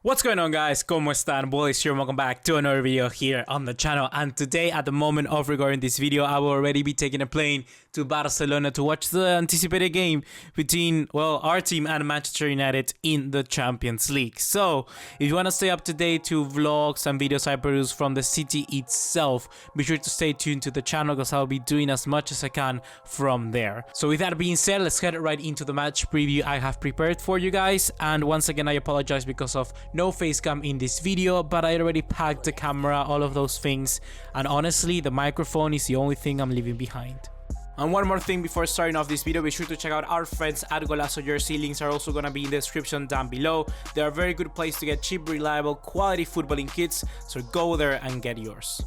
What's going on, guys? ¿Cómo están? BugaLuis here. Welcome back to another video here on the channel. And today, at the moment of recording this video, I will already be taking a plane to Barcelona to watch the anticipated game between, well, our team and Manchester United in the Champions League. So, if you want to stay up to date to vlogs and videos I produce from the city itself, be sure to stay tuned to the channel because I'll be doing as much as I can from there. So, with that being said, let's head right into the match preview I have prepared for you guys. And once again, I apologize because of no face cam in this video, but I already packed the camera, all of those things, and honestly the microphone is the only thing I'm leaving behind. And one more thing before starting off this video, be sure to check out our friends at Golazo Jersey. Links are also going to be in the description down below. They are a very good place to get cheap, reliable, quality footballing kits, so go there and get yours.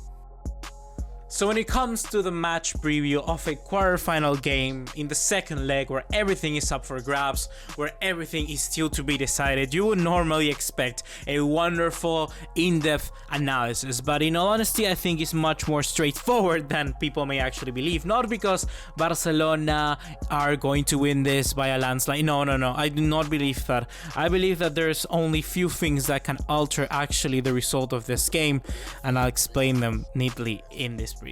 So when it comes to the match preview of a quarterfinal game in the second leg where everything is up for grabs, where everything is still to be decided, you would normally expect a wonderful in-depth analysis, but in all honesty I think it's much more straightforward than people may actually believe. Not because Barcelona are going to win this by a landslide, no, I do not believe that. I believe that there's only few things that can alter actually the result of this game, and I'll explain them neatly in this preview.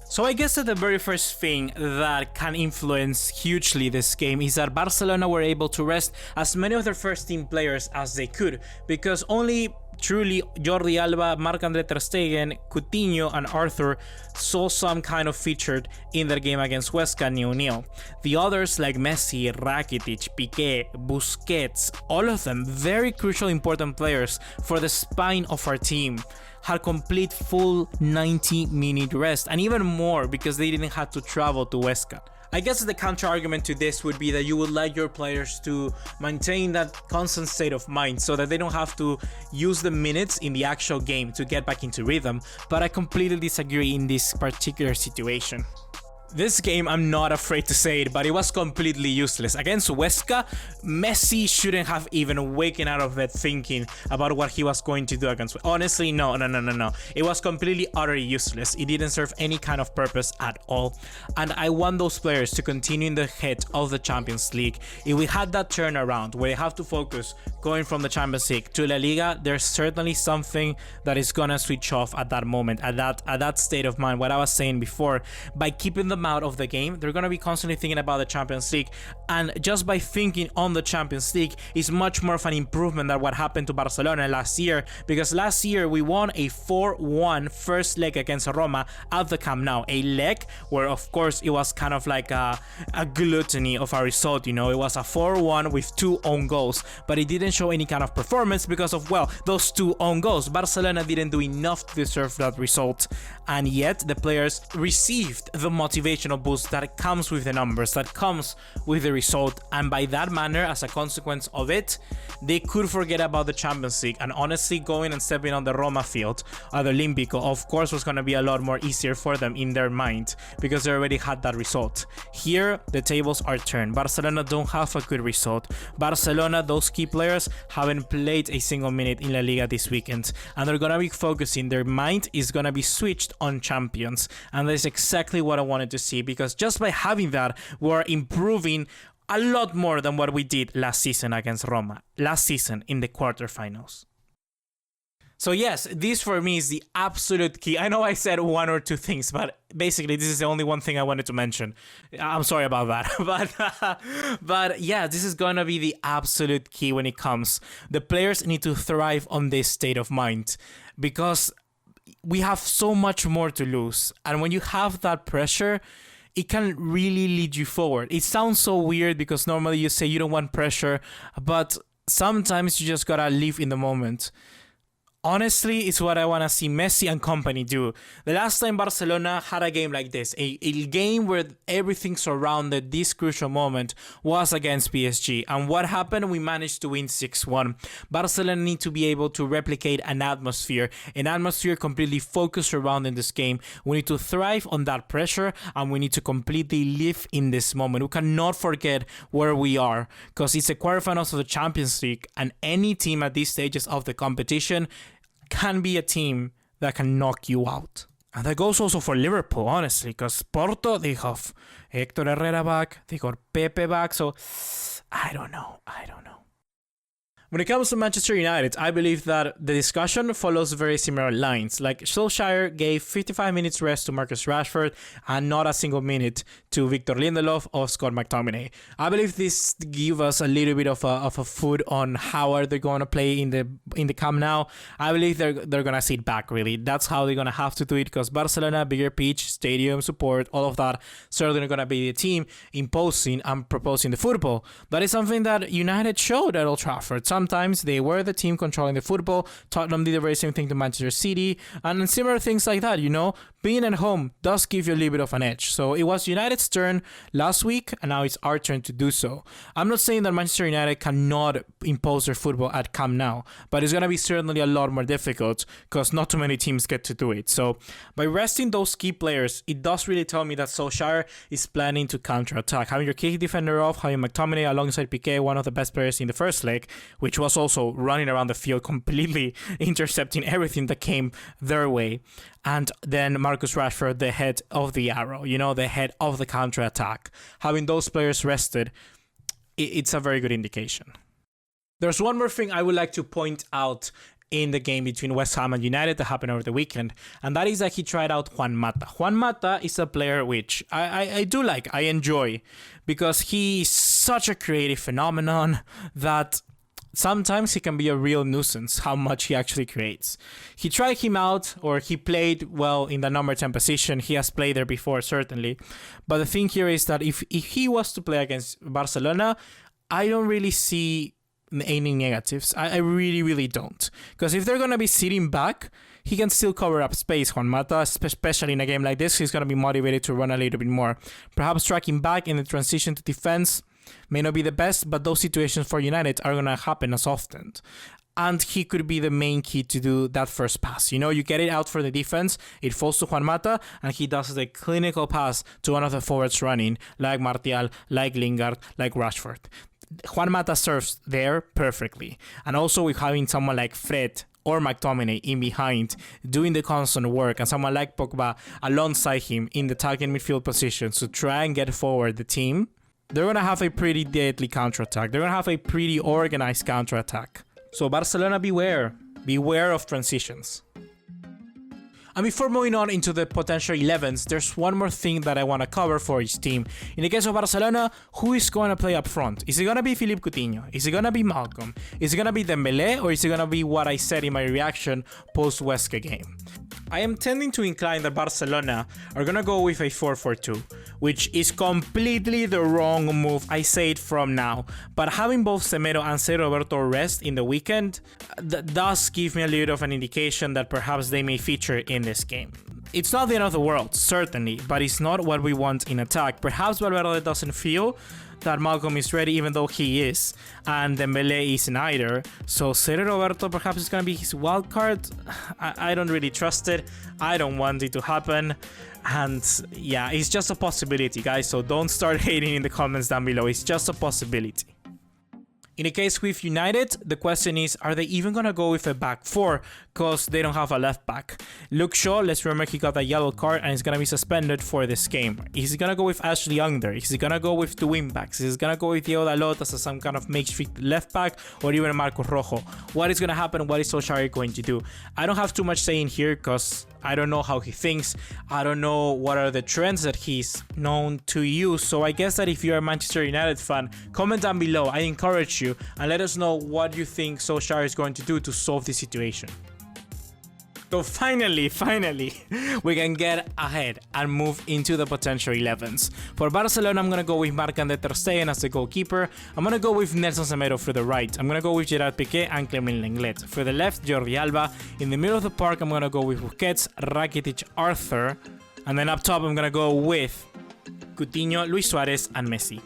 So I guess that the very first thing that can influence hugely this game is that Barcelona were able to rest as many of their first team players as they could, because only truly Jordi Alba, Marc-André ter Stegen, Coutinho and Arthur saw some kind of featured in their game against Huesca 0-0. The others like Messi, Rakitic, Piqué, Busquets, all of them very crucial important players for the spine of our team, had complete full 90-minute rest, and even more because they didn't have to travel to Huesca. I guess the counter argument to this would be that you would like your players to maintain that constant state of mind so that they don't have to use the minutes in the actual game to get back into rhythm, but I completely disagree in this particular situation. This game, I'm not afraid to say it, but it was completely useless. Against Huesca, Messi shouldn't have even waken out of bed thinking about what he was going to do against. Honestly, no. It was completely utterly useless. It didn't serve any kind of purpose at all. And I want those players to continue in the head of the Champions League. If we had that turnaround where they have to focus going from the Champions League to La Liga, there's certainly something that is gonna switch off at that moment, at that state of mind. What I was saying before, by keeping them out of the game, they're going to be constantly thinking about the Champions League, and just by thinking on the Champions League is much more of an improvement than what happened to Barcelona last year, because last year we won a 4-1 first leg against Roma at the Camp Nou, a leg where of course it was kind of like a gluttony of a result, you know. It was a 4-1 with 2 own goals, but it didn't show any kind of performance because of, well, those 2 own goals. Barcelona didn't do enough to deserve that result, and yet the players received the motivational boost that comes with the numbers, that comes with the result, and by that manner, as a consequence of it, they could forget about the Champions League. And honestly, going and stepping on the Roma field at the Olímpico, of course, was going to be a lot more easier for them in their mind because they already had that result. Here, the tables are turned. Barcelona don't have a good result. Barcelona, those key players, haven't played a single minute in La Liga this weekend, and they're going to be focusing, their mind is going to be switched on champions, and that's exactly what I wanted to see, because just by having that, we're improving a lot more than what we did last season against Roma, last season in the quarterfinals. So yes, this for me is the absolute key. I know I said 1 or 2 things, but basically this is the only one thing I wanted to mention. I'm sorry about that. but yeah, this is gonna be the absolute key when it comes. The players need to thrive on this state of mind, because we have so much more to lose, and when you have that pressure, it can really lead you forward. It sounds so weird because normally you say you don't want pressure, but sometimes you just gotta live in the moment. Honestly, it's what I want to see Messi and company do. The last time Barcelona had a game like this, a game where everything surrounded this crucial moment, was against PSG. And what happened? We managed to win 6-1. Barcelona need to be able to replicate an atmosphere completely focused around in this game. We need to thrive on that pressure, and we need to completely live in this moment. We cannot forget where we are, because it's the quarterfinals of the Champions League, and any team at these stages of the competition can be a team that can knock you out. And that goes also for Liverpool, honestly, because Porto, they have Hector Herrera back, they got Pepe back, so I don't know. When it comes to Manchester United, I believe that the discussion follows very similar lines. Like Solskjaer gave 55 minutes rest to Marcus Rashford and not a single minute to Victor Lindelof or Scott McTominay. I believe this gives us a little bit of a food on how are they going to play in the Camp Nou. I believe they're going to sit back, really. That's how they're going to have to do it, because Barcelona, bigger pitch, stadium support, all of that, certainly going to be the team imposing and proposing the football. That is something that United showed at Old Trafford. Sometimes they were the team controlling the football. Tottenham did the very same thing to Manchester City, and similar things like that, you know. Being at home does give you a little bit of an edge. So it was United's turn last week, and now it's our turn to do so. I'm not saying that Manchester United cannot impose their football at Camp Nou, but it's going to be certainly a lot more difficult because not too many teams get to do it. So by resting those key players, it does really tell me that Solskjaer is planning to counter-attack. Having your key defender off, having McTominay alongside Piqué, one of the best players in the first leg, which was also running around the field, completely intercepting everything that came their way. And then Marcus Rashford, the head of the arrow, you know, the head of the counter-attack. Having those players rested, it's a very good indication. There's one more thing I would like to point out in the game between West Ham and United that happened over the weekend, and that is that he tried out Juan Mata. Juan Mata is a player which I do like, I enjoy, because he's such a creative phenomenon that sometimes he can be a real nuisance how much he actually creates. He tried him out, or he played well in the number 10 position. He has played there before, certainly. But the thing here is that if he was to play against Barcelona, I don't really see any negatives. I really, really don't. Because if they're going to be sitting back, he can still cover up space, Juan Mata, especially in a game like this. He's going to be motivated to run a little bit more. Perhaps tracking back in the transition to defense may not be the best, but those situations for United are going to happen as often. And he could be the main key to do that first pass. You know, you get it out for the defense, it falls to Juan Mata, and he does the clinical pass to one of the forwards running, like Martial, like Lingard, like Rashford. Juan Mata serves there perfectly. And also with having someone like Fred or McTominay in behind doing the constant work, and someone like Pogba alongside him in the attacking midfield positions to try and get forward the team, they're going to have a pretty deadly counterattack. They're going to have a pretty organized counterattack. So Barcelona, beware. Beware of transitions. And before moving on into the potential 11s, there's one more thing that I want to cover for each team. In the case of Barcelona, who is going to play up front? Is it going to be Philippe Coutinho? Is it going to be Malcolm? Is it going to be Dembélé? Or is it going to be what I said in my reaction post-Huesca game? I am tending to incline that Barcelona are going to go with a 4-4-2, which is completely the wrong move. I say it from now. But having both Semedo and Sergio Roberto rest in the weekend does give me a little of an indication that perhaps they may feature in this game. It's not the end of the world, certainly, but it's not what we want in attack. Perhaps Valverde doesn't feel that Malcolm is ready, even though he is, and Dembélé isn't either. So Sergio Roberto perhaps is going to be his wild card. I don't really trust it. I don't want it to happen. And yeah, it's just a possibility, guys. So don't start hating in the comments down below. It's just a possibility. In the case with United, the question is, are they even going to go with a back four? Because they don't have a left back. Luke Shaw, let's remember he got a yellow card and he's going to be suspended for this game. Is he going to go with Ashley Young there? Is he going to go with the wing backs? Is he going to go with Diego Dalot as some kind of makeshift left back, or even Marco Rojo? What is going to happen? What is Solskjaer going to do? I don't have too much say in here because I don't know how he thinks. I don't know what are the trends that he's known to use. So I guess that if you're a Manchester United fan, comment down below. I encourage you, and let us know what you think Solskjaer is going to do to solve this situation. So finally, we can get ahead and move into the potential 11s. For Barcelona, I'm going to go with Marc-André ter Stegen as the goalkeeper. I'm going to go with Nelson Semedo for the right. I'm going to go with Gerard Piqué and Clement Lenglet. For the left, Jordi Alba. In the middle of the park, I'm going to go with Busquets, Rakitic, Arthur. And then up top, I'm going to go with Coutinho, Luis Suarez, and Messi.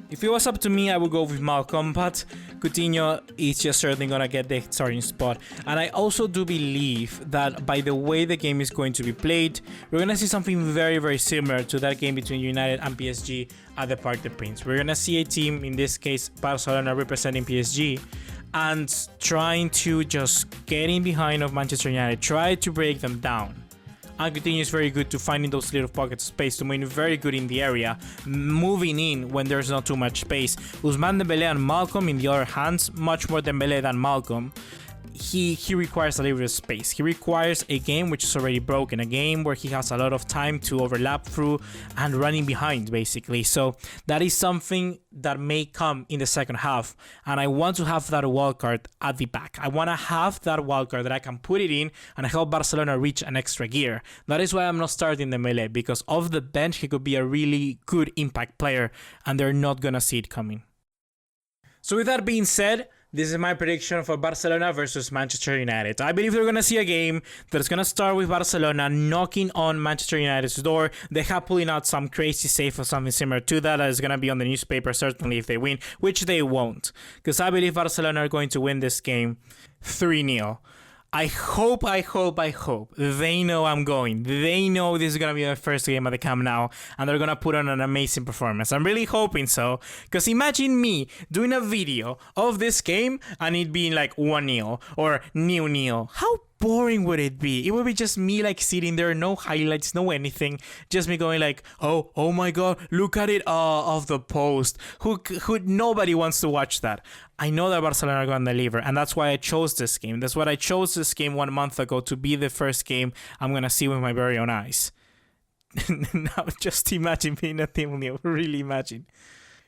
If it was up to me, I would go with Malcolm, but Coutinho is just certainly going to get the starting spot. And I also do believe that by the way the game is going to be played, we're going to see something very, very similar to that game between United and PSG at the Parc des Princes. We're going to see a team, in this case Barcelona, representing PSG, and trying to just get in behind of Manchester United, try to break them down. and Coutinho is very good to finding those little pockets of space to move very good in the area, moving in when there's not too much space. Ousmane Dembele and Malcolm, in the other hands, much more Dembele than Malcolm. He requires a little bit of space. He requires a game which is already broken, a game where he has a lot of time to overlap through and running behind, basically. So that is something that may come in the second half, and I want to have that wildcard at the back. I want to have that wildcard that I can put it in and help Barcelona reach an extra gear. That is why I'm not starting Dembele, because off the bench he could be a really good impact player, and they're not gonna see it coming. So with that being said, this is my prediction for Barcelona versus Manchester United. I believe they're going to see a game that's going to start with Barcelona knocking on Manchester United's door. They have pulling out some crazy save or something similar to that is going to be on the newspaper, certainly if they win, which they won't. Because I believe Barcelona are going to win this game 3-0. I hope they know I'm going. They know this is going to be my first game at the Camp Nou, and they're going to put on an amazing performance. I'm really hoping so, because imagine me doing a video of this game and it being like 1-0 or 0-0. How boring would it be? It would be just me like sitting there, no highlights, no anything, just me going like, oh my god, look at it, off the post. Who nobody wants to watch that. I know that Barcelona are going to deliver, and that's why I chose this game. That's what I chose this game 1 month ago to be the first game I'm going to see with my very own eyes. Now just imagine being a team Leo, really imagine.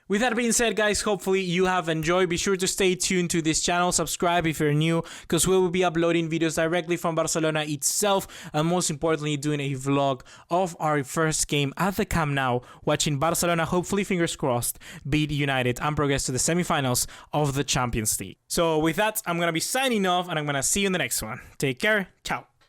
With that being said, guys, hopefully you have enjoyed. Be sure to stay tuned to this channel, subscribe if you're new, because we will be uploading videos directly from Barcelona itself, and most importantly, doing a vlog of our first game at the Camp Nou, watching Barcelona, hopefully, fingers crossed, beat United and progress to the semifinals of the Champions League. So with that, I'm going to be signing off, and I'm going to see you in the next one. Take care. Ciao.